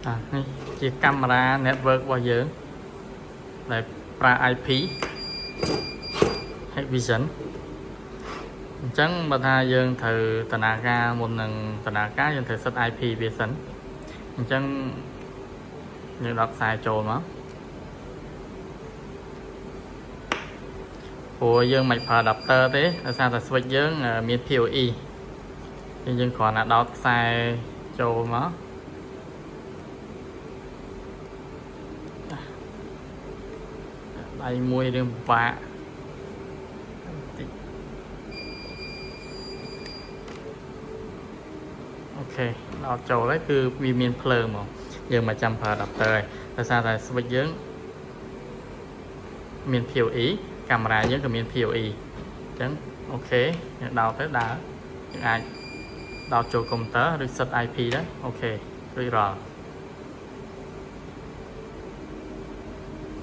នេះជាកាមេរ៉ា network របស់យើងដែលប្រើ IP Hikvision អញ្ចឹងបើថាយើងត្រូវដំណើរការមុននឹងដំណើរការយើងត្រូវសិត IP វាសិនអញ្ចឹងយើងដកខ្សែចូលមកព្រោះយើងមិនប្រើ adapter ទេដោយសារតែ switch យើងមាន PoE យើងគ្រាន់តែដោតខ្សែចូលមកដៃមួយរឿងពិបាកអូខេដោតចូលហើយគឺវាមានភ្លើងហ្មងយើងមិនចាំប្រើ adapter ទេដោយសារតែ switch យើងមាន PoE កាមេរ៉ាយើងក៏មាន PoE អញ្ចឹងអូខេយើងដោតទៅដើរយើងអាចដោតចូលកុំព្យូទ័រឬសិត IP ដែរអូខេរួចរាល់